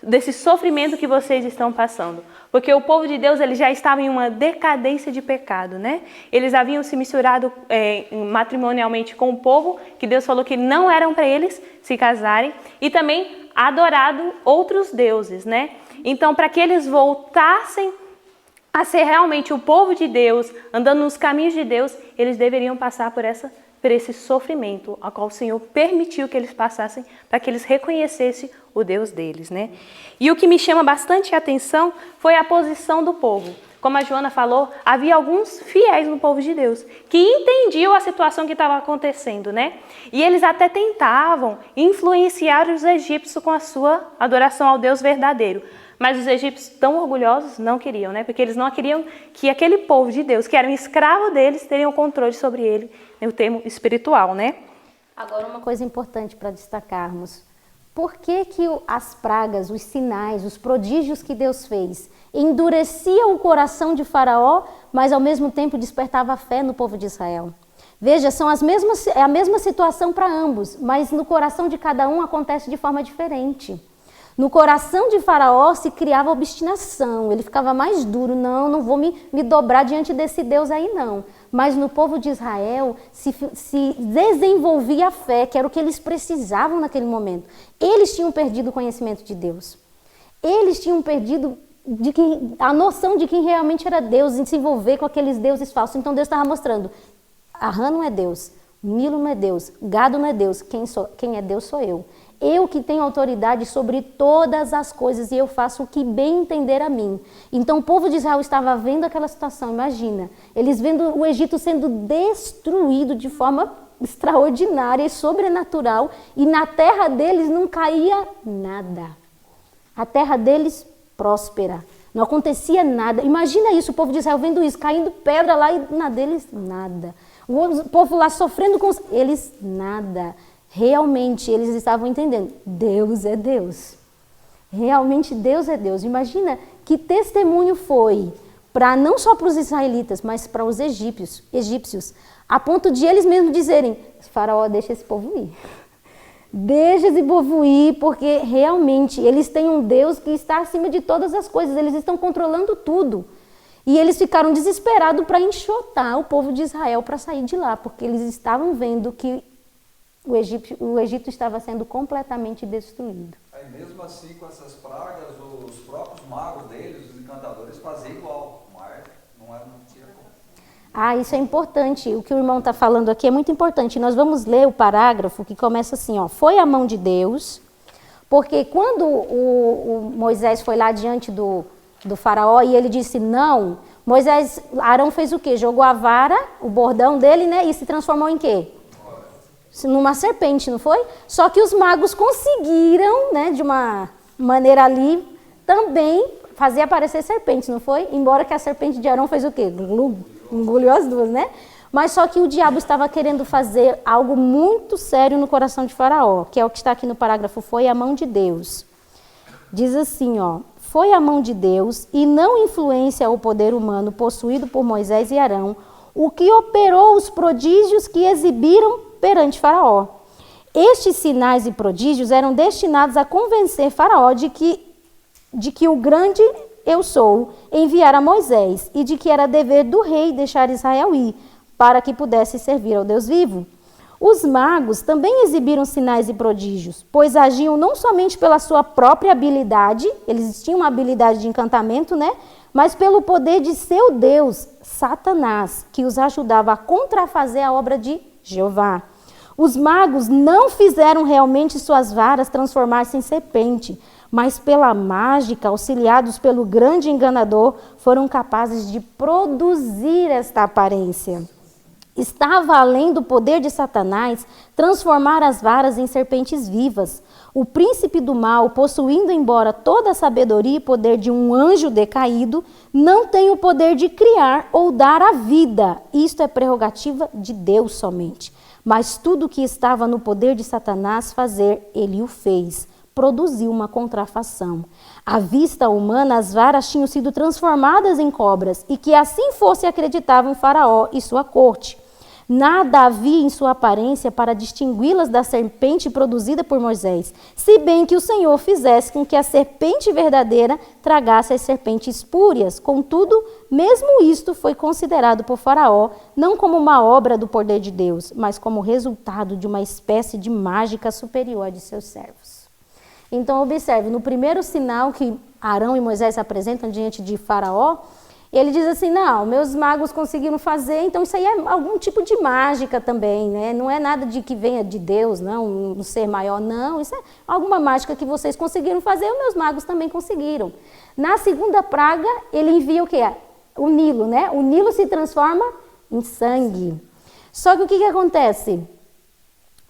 desse sofrimento que vocês estão passando. Porque o povo de Deus, ele já estava em uma decadência de pecado, né? Eles haviam se misturado matrimonialmente com o povo, que Deus falou que não eram para eles se casarem, e também adorado outros deuses, né? Então, para que eles voltassem a ser realmente o povo de Deus, andando nos caminhos de Deus, eles deveriam passar por esse sofrimento, a qual o Senhor permitiu que eles passassem, para que eles reconhecessem o Deus deles, né? E o que me chama bastante a atenção foi a posição do povo. Como a Joana falou, havia alguns fiéis no povo de Deus, que entendiam a situação que estava acontecendo, né? E eles até tentavam influenciar os egípcios com a sua adoração ao Deus verdadeiro. Mas os egípcios, tão orgulhosos, não queriam, né? Porque eles não queriam que aquele povo de Deus, que era um escravo deles, teriam controle sobre ele, no termo espiritual, né? Agora, uma coisa importante para destacarmos. Por que as pragas, os sinais, os prodígios que Deus fez endureciam o coração de Faraó, mas ao mesmo tempo despertava a fé no povo de Israel? Veja, é a mesma situação para ambos, mas no coração de cada um acontece de forma diferente. No coração de Faraó se criava obstinação, ele ficava mais duro, não vou me dobrar diante desse Deus aí não. Mas no povo de Israel se desenvolvia a fé, que era o que eles precisavam naquele momento. Eles tinham perdido o conhecimento de Deus. Eles tinham perdido a noção de quem realmente era Deus, em se envolver com aqueles deuses falsos. Então Deus estava mostrando, a rã não é Deus, o Nilo não é Deus, gado não é Deus, quem é Deus sou eu. Eu que tenho autoridade sobre todas as coisas e eu faço o que bem entender a mim. Então o povo de Israel estava vendo aquela situação, imagina. Eles vendo o Egito sendo destruído de forma extraordinária e sobrenatural e na terra deles não caía nada. A terra deles próspera, não acontecia nada. Imagina isso, o povo de Israel vendo isso, caindo pedra lá e na deles nada. O povo lá sofrendo com eles nada. Realmente eles estavam entendendo, Deus é Deus. Realmente Deus é Deus. Imagina que testemunho foi não só para os israelitas, mas para os egípcios, a ponto de eles mesmos dizerem, Faraó, deixa esse povo ir. Deixa esse povo ir, porque realmente eles têm um Deus que está acima de todas as coisas, eles estão controlando tudo. E eles ficaram desesperados para enxotar o povo de Israel para sair de lá, porque eles estavam vendo que o Egito estava sendo completamente destruído. Aí mesmo assim, com essas pragas, os próprios magos deles, os encantadores, faziam igual, mas não tinha como. Isso é importante. O que o irmão está falando aqui é muito importante. Nós vamos ler o parágrafo que começa assim, ó. Foi a mão de Deus, porque quando o Moisés foi lá diante do faraó e ele disse não, Arão fez o quê? Jogou a vara, o bordão dele, né? E se transformou em quê? Numa serpente, não foi? Só que os magos conseguiram, né, de uma maneira ali, também fazer aparecer serpentes, não foi? Embora que a serpente de Arão fez o quê? Engoliu as duas, né? Mas só que o diabo estava querendo fazer algo muito sério no coração de Faraó, que é o que está aqui no parágrafo, foi a mão de Deus. Diz assim, ó, foi a mão de Deus e não influência ou poder humano possuído por Moisés e Arão, o que operou os prodígios que exibiram perante Faraó. Estes sinais e prodígios eram destinados a convencer Faraó de que o grande eu sou enviara Moisés e de que era dever do rei deixar Israel ir, para que pudesse servir ao Deus vivo. Os magos também exibiram sinais e prodígios, pois agiam não somente pela sua própria habilidade, eles tinham uma habilidade de encantamento, né? Mas pelo poder de seu Deus, Satanás, que os ajudava a contrafazer a obra de Jeová. Os magos não fizeram realmente suas varas transformar-se em serpente, mas pela mágica, auxiliados pelo grande enganador, foram capazes de produzir esta aparência. Estava além do poder de Satanás transformar as varas em serpentes vivas. O príncipe do mal, possuindo embora toda a sabedoria e poder de um anjo decaído, não tem o poder de criar ou dar a vida. Isto é prerrogativa de Deus somente. Mas tudo o que estava no poder de Satanás fazer, ele o fez, produziu uma contrafação. À vista humana, as varas tinham sido transformadas em cobras, e que assim fosse acreditavam Faraó e sua corte. Nada havia em sua aparência para distingui-las da serpente produzida por Moisés, se bem que o Senhor fizesse com que a serpente verdadeira tragasse as serpentes espúrias. Contudo, mesmo isto foi considerado por Faraó não como uma obra do poder de Deus, mas como resultado de uma espécie de mágica superior à de seus servos. Então, observe, no primeiro sinal que Arão e Moisés apresentam diante de Faraó, ele diz assim, não, meus magos conseguiram fazer, então isso aí é algum tipo de mágica também, né? Não é nada de que venha de Deus, não, um ser maior, não. Isso é alguma mágica que vocês conseguiram fazer, os meus magos também conseguiram. Na segunda praga, ele envia o quê? O Nilo, né? O Nilo se transforma em sangue. Só que o que acontece?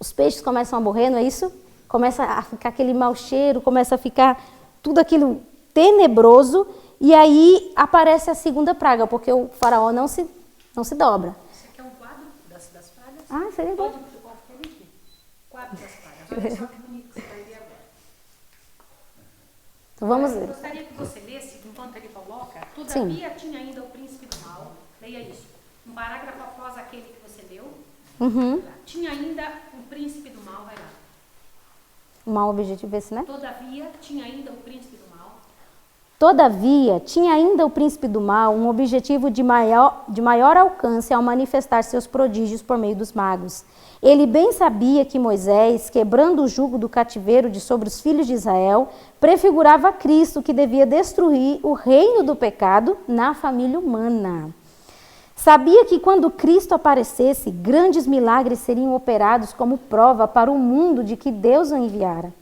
Os peixes começam a morrer, não é isso? Começa a ficar aquele mau cheiro, começa a ficar tudo aquilo tenebroso. E aí aparece a segunda praga, porque o faraó não se dobra. Isso aqui é um quadro das pragas? Ah, seria bom. Pode ficar aqui. Quadro das pragas. Olha só que bonito que você vai ver agora. Então vamos Eu ver. gostaria que você lesse, enquanto ele coloca, todavia tinha ainda o príncipe do mal. Leia isso. Um parágrafo após aquele que você leu. Uhum. Tinha ainda o príncipe do mal, vai lá. O mau objetivo esse, né? Todavia tinha ainda o príncipe do mal. Todavia, tinha ainda o príncipe do mal um objetivo de maior alcance ao manifestar seus prodígios por meio dos magos. Ele bem sabia que Moisés, quebrando o jugo do cativeiro de sobre os filhos de Israel, prefigurava Cristo, que devia destruir o reino do pecado na família humana. Sabia que quando Cristo aparecesse, grandes milagres seriam operados como prova para o mundo de que Deus o enviara.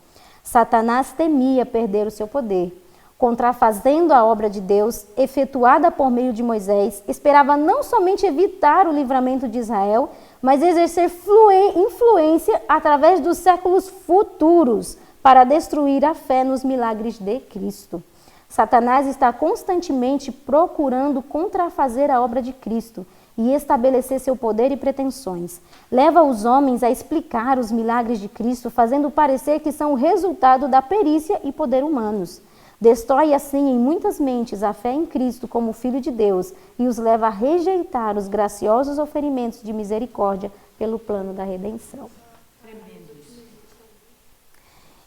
Satanás temia perder o seu poder. Contrafazendo a obra de Deus, efetuada por meio de Moisés, esperava não somente evitar o livramento de Israel, mas exercer influência através dos séculos futuros para destruir a fé nos milagres de Cristo. Satanás está constantemente procurando contrafazer a obra de Cristo e estabelecer seu poder e pretensões. Leva os homens a explicar os milagres de Cristo, fazendo parecer que são o resultado da perícia e poder humanos. Destrói assim em muitas mentes a fé em Cristo como Filho de Deus e os leva a rejeitar os graciosos oferimentos de misericórdia pelo plano da redenção.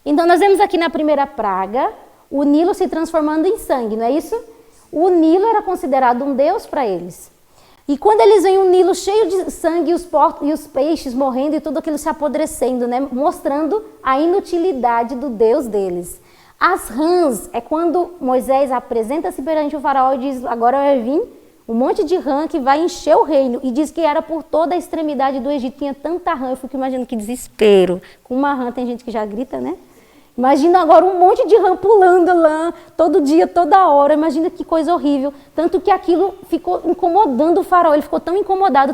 Então nós vemos aqui na primeira praga o Nilo se transformando em sangue, não é isso? O Nilo era considerado um deus para eles. E quando eles veem um Nilo cheio de sangue e os peixes morrendo e tudo aquilo se apodrecendo, né? Mostrando a inutilidade do Deus deles. As rãs é quando Moisés apresenta-se perante o faraó e diz, agora vai vir um monte de rã que vai encher o reino. E diz que era por toda a extremidade do Egito, tinha tanta rã. Eu fico imaginando que desespero. Com uma rã tem gente que já grita, né? Imagina agora um monte de rã pulando lá, todo dia, toda hora. Imagina que coisa horrível. Tanto que aquilo ficou incomodando o faraó. Ele ficou tão incomodado,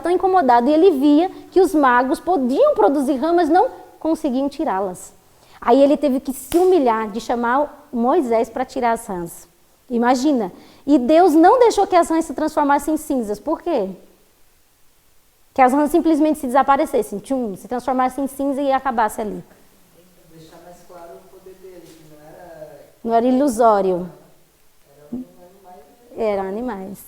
e ele via que os magos podiam produzir rã, mas não conseguiam tirá-las. Aí ele teve que se humilhar de chamar Moisés para tirar as rãs. Imagina. E Deus não deixou que as rãs se transformassem em cinzas. Por quê? Que as rãs simplesmente se desaparecessem, se transformassem em cinza e acabassem ali. Deixar mais claro o poder dele, que não era ilusório. Eram animais.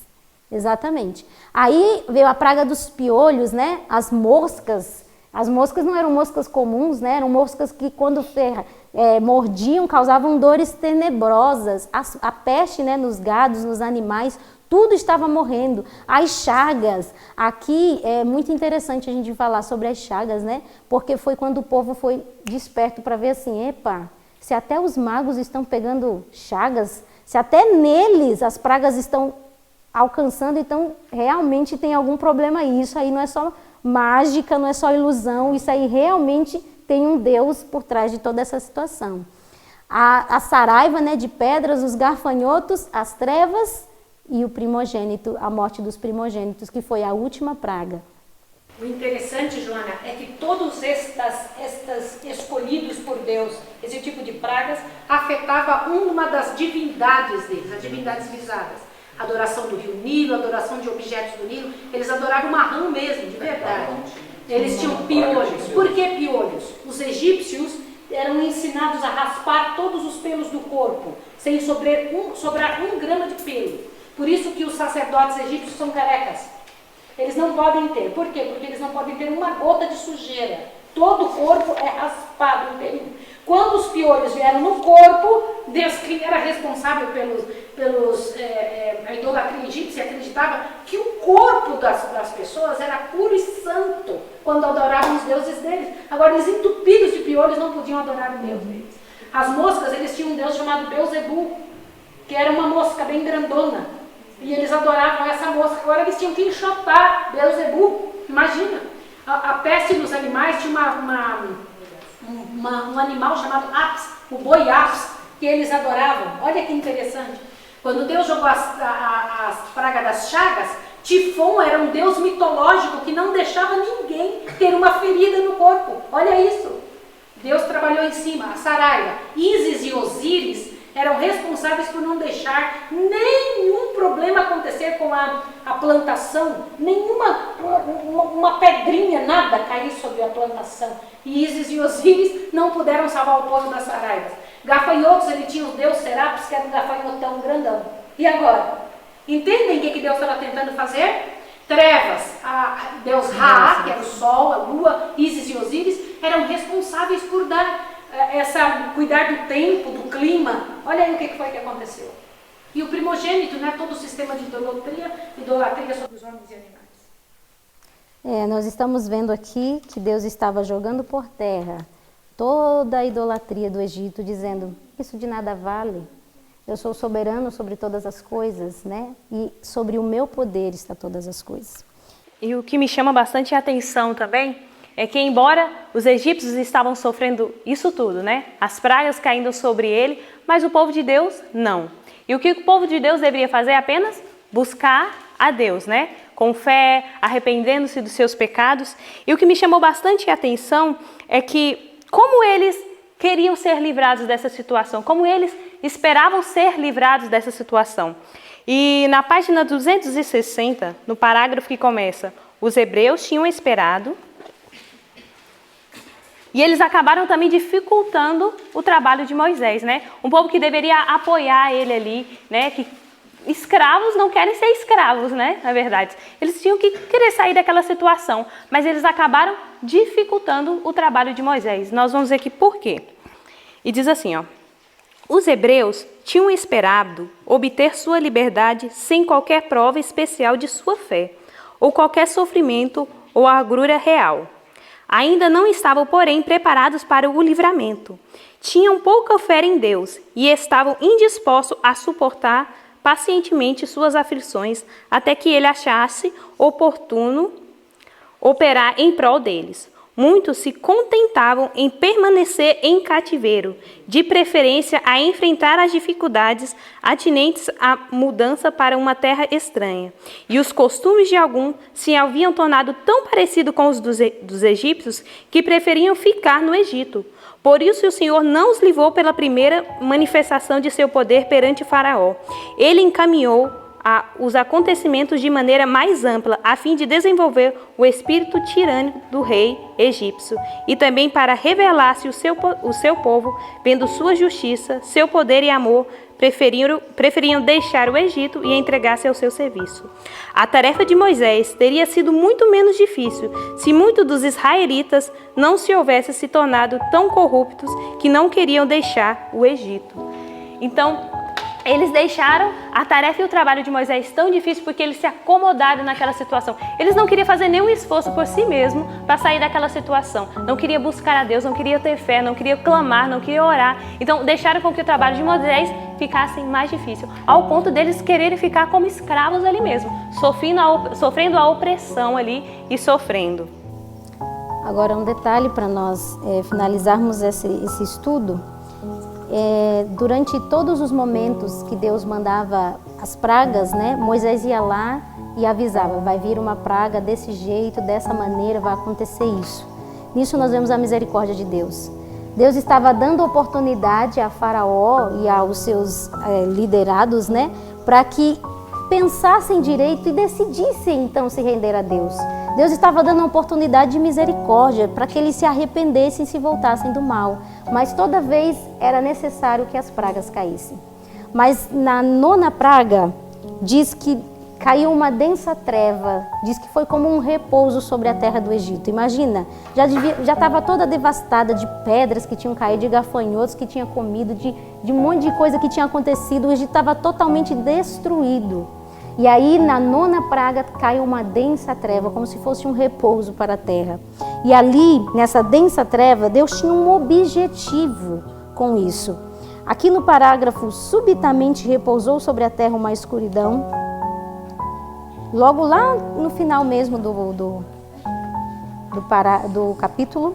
Exatamente. Aí veio a praga dos piolhos, né? As moscas. As moscas não eram moscas comuns, né? Eram moscas que quando mordiam causavam dores tenebrosas. A peste, né, nos gados, nos animais, tudo estava morrendo. As chagas, aqui é muito interessante a gente falar sobre as chagas, né? Porque foi quando o povo foi desperto para ver assim, epa, se até os magos estão pegando chagas, se até neles as pragas estão alcançando, então realmente tem algum problema aí. Isso aí não é só mágica, não é só ilusão, isso aí realmente tem um Deus por trás de toda essa situação. A saraiva, né, de pedras, os garfanhotos, as trevas e o primogênito, a morte dos primogênitos, que foi a última praga. O interessante, Joana, é que todos estes escolhidos por Deus, esse tipo de pragas, afetava uma das divindades deles, as divindades visadas. Adoração do rio Nilo, adoração de objetos do Nilo, eles adoravam uma rã mesmo, de verdade. Eles tinham piolhos. Por que piolhos? Os egípcios eram ensinados a raspar todos os pelos do corpo, sem sobrar um grama de pelo. Por isso que os sacerdotes egípcios são carecas. Eles não podem ter. Por quê? Porque eles não podem ter uma gota de sujeira. Todo o corpo é raspado inteirinho. Quando os piolhos vieram no corpo, Deus, quem era responsável a idolatria egípcia, acreditava que o corpo das pessoas era puro e santo quando adoravam os deuses deles. Agora, eles entupidos de piolhos não podiam adorar o Deus deles. As moscas, eles tinham um deus chamado Beuzebu, que era uma mosca bem grandona. E eles adoravam essa mosca. Agora eles tinham que enxotar Beuzebu. Imagina, a peste nos animais tinha um animal chamado Apis, o boi Apis, que eles adoravam. Olha que interessante. Quando Deus jogou as pragas das chagas, Tifon era um deus mitológico que não deixava ninguém ter uma ferida no corpo. Olha isso. Deus trabalhou em cima. A Saraiva, Ísis e Osíris eram responsáveis por não deixar nenhum problema acontecer com a plantação, uma pedrinha, nada cair sobre a plantação. E Ísis e Osíris não puderam salvar o povo das Saraivas. Gafanhotos, ele tinha o deus Serapis, que era um gafanhotão grandão. E agora? Entendem o que Deus estava tentando fazer? Trevas, Deus Ra, que era o sol, a lua, Ísis e Osíris, eram responsáveis por cuidar do tempo, do clima. Olha aí o que foi que aconteceu. E o primogênito, né, todo o sistema de idolatria sobre os homens e animais. Nós estamos vendo aqui que Deus estava jogando por terra toda a idolatria do Egito, dizendo, isso de nada vale. Eu sou soberano sobre todas as coisas, né? E sobre o meu poder está todas as coisas. E o que me chama bastante a atenção também é que, embora os egípcios estavam sofrendo isso tudo, né? As pragas caindo sobre ele, mas o povo de Deus não. E o que o povo de Deus deveria fazer é apenas buscar a Deus, né? Com fé, arrependendo-se dos seus pecados. E o que me chamou bastante a atenção é que, como eles queriam ser livrados dessa situação, como eles esperavam ser livrados dessa situação. E na página 260, no parágrafo que começa, os hebreus tinham esperado e eles acabaram também dificultando o trabalho de Moisés, né? Um povo que deveria apoiar ele ali, né? Que escravos não querem ser escravos, né? Na verdade, eles tinham que querer sair daquela situação, mas eles acabaram dificultando o trabalho de Moisés. Nós vamos ver aqui por quê. E diz assim, ó: os hebreus tinham esperado obter sua liberdade sem qualquer prova especial de sua fé, ou qualquer sofrimento ou agrura real. Ainda não estavam, porém, preparados para o livramento. Tinham pouca fé em Deus e estavam indispostos a suportar pacientemente suas aflições até que ele achasse oportuno operar em prol deles. Muitos se contentavam em permanecer em cativeiro, de preferência a enfrentar as dificuldades atinentes à mudança para uma terra estranha. E os costumes de alguns se haviam tornado tão parecidos com os dos egípcios que preferiam ficar no Egito. Por isso o Senhor não os livrou pela primeira manifestação de seu poder perante Faraó. Ele encaminhou os acontecimentos de maneira mais ampla, a fim de desenvolver o espírito tirânico do rei egípcio, e também para revelar-se o seu povo, vendo sua justiça, seu poder e amor, preferiam deixar o Egito e entregar-se ao seu serviço. A tarefa de Moisés teria sido muito menos difícil se muitos dos israelitas não se houvessem se tornado tão corruptos que não queriam deixar o Egito. Então, eles deixaram a tarefa e o trabalho de Moisés tão difícil porque eles se acomodaram naquela situação. Eles não queriam fazer nenhum esforço por si mesmos para sair daquela situação. Não queriam buscar a Deus, não queriam ter fé, não queriam clamar, não queriam orar. Então deixaram com que o trabalho de Moisés ficasse mais difícil, ao ponto deles quererem ficar como escravos ali mesmo, sofrendo a opressão ali e sofrendo. Agora um detalhe para nós finalizarmos esse estudo. Durante todos os momentos que Deus mandava as pragas, né, Moisés ia lá e avisava, vai vir uma praga desse jeito, dessa maneira, vai acontecer isso. Nisso nós vemos a misericórdia de Deus. Deus estava dando oportunidade a Faraó e aos seus liderados, né, para que pensassem direito e decidissem então se render a Deus. Deus estava dando uma oportunidade de misericórdia para que eles se arrependessem e se voltassem do mal. mas toda vez era necessário que as pragas caíssem. Mas na 9ª praga, diz que caiu uma densa treva, diz que foi como um repouso sobre a terra do Egito. Imagina, já estava toda devastada de pedras que tinham caído, de gafanhotos que tinha comido, de um monte de coisa que tinha acontecido. O Egito estava totalmente destruído. E aí, na 9ª praga, caiu uma densa treva, como se fosse um repouso para a terra. E ali, nessa densa treva, Deus tinha um objetivo com isso. Aqui no parágrafo, subitamente repousou sobre a terra uma escuridão. Logo lá no final mesmo do capítulo,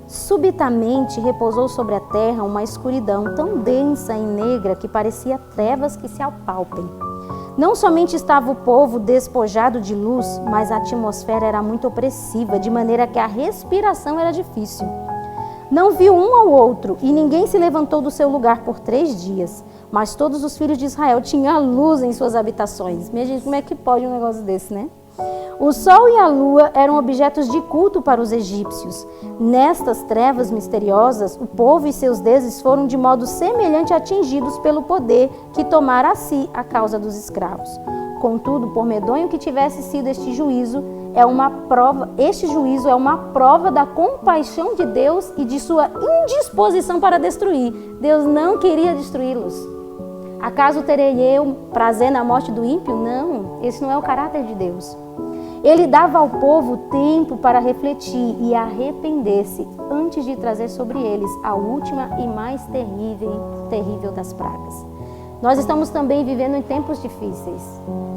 subitamente repousou sobre a terra uma escuridão tão densa e negra que parecia trevas que se apalpem. Não somente estava o povo despojado de luz, mas a atmosfera era muito opressiva, de maneira que a respiração era difícil. Não viu um ao outro, e ninguém se levantou do seu lugar por 3 dias. Mas todos os filhos de Israel tinham luz em suas habitações. Minha gente, como é que pode um negócio desse, né? O sol e a lua eram objetos de culto para os egípcios. Nestas trevas misteriosas, o povo e seus deuses foram de modo semelhante atingidos pelo poder que tomara a si a causa dos escravos. Contudo, por medonho que tivesse sido este juízo é uma prova da compaixão de Deus e de sua indisposição para destruir. Deus não queria destruí-los. Acaso terei eu prazer na morte do ímpio? Não, esse não é o caráter de Deus. Ele dava ao povo tempo para refletir e arrepender-se antes de trazer sobre eles a última e mais terrível das pragas. Nós estamos também vivendo em tempos difíceis.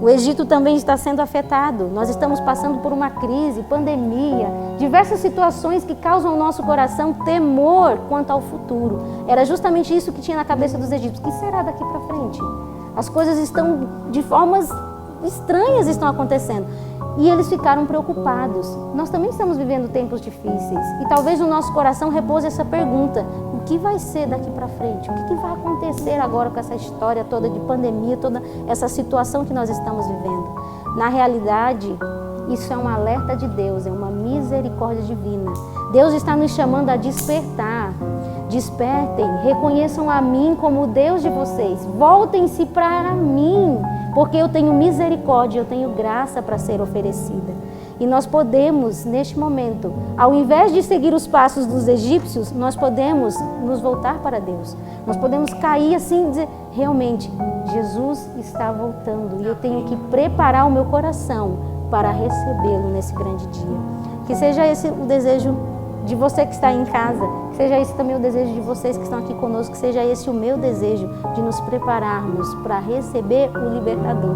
O Egito também está sendo afetado. Nós estamos passando por uma crise, pandemia, diversas situações que causam ao nosso coração temor quanto ao futuro. Era justamente isso que tinha na cabeça dos egípcios. O que será daqui para frente? As coisas estão de formas estranhas estão acontecendo. E eles ficaram preocupados. Nós também estamos vivendo tempos difíceis. E talvez no nosso coração repouse essa pergunta: o que vai ser daqui para frente? O que vai acontecer agora com essa história toda de pandemia, toda essa situação que nós estamos vivendo? Na realidade, isso é um alerta de Deus, é uma misericórdia divina. Deus está nos chamando a despertar. Despertem, reconheçam a mim como o Deus de vocês. Voltem-se para mim, porque eu tenho misericórdia, eu tenho graça para ser oferecida. E nós podemos, neste momento, ao invés de seguir os passos dos egípcios, nós podemos nos voltar para Deus. Nós podemos cair assim e dizer, realmente, Jesus está voltando e eu tenho que preparar o meu coração para recebê-lo nesse grande dia. Que seja esse o desejo de você que está em casa, que seja esse também o desejo de vocês que estão aqui conosco, que seja esse o meu desejo de nos prepararmos para receber o Libertador.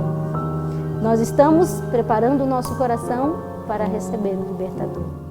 Nós estamos preparando o nosso coração para receber o Libertador.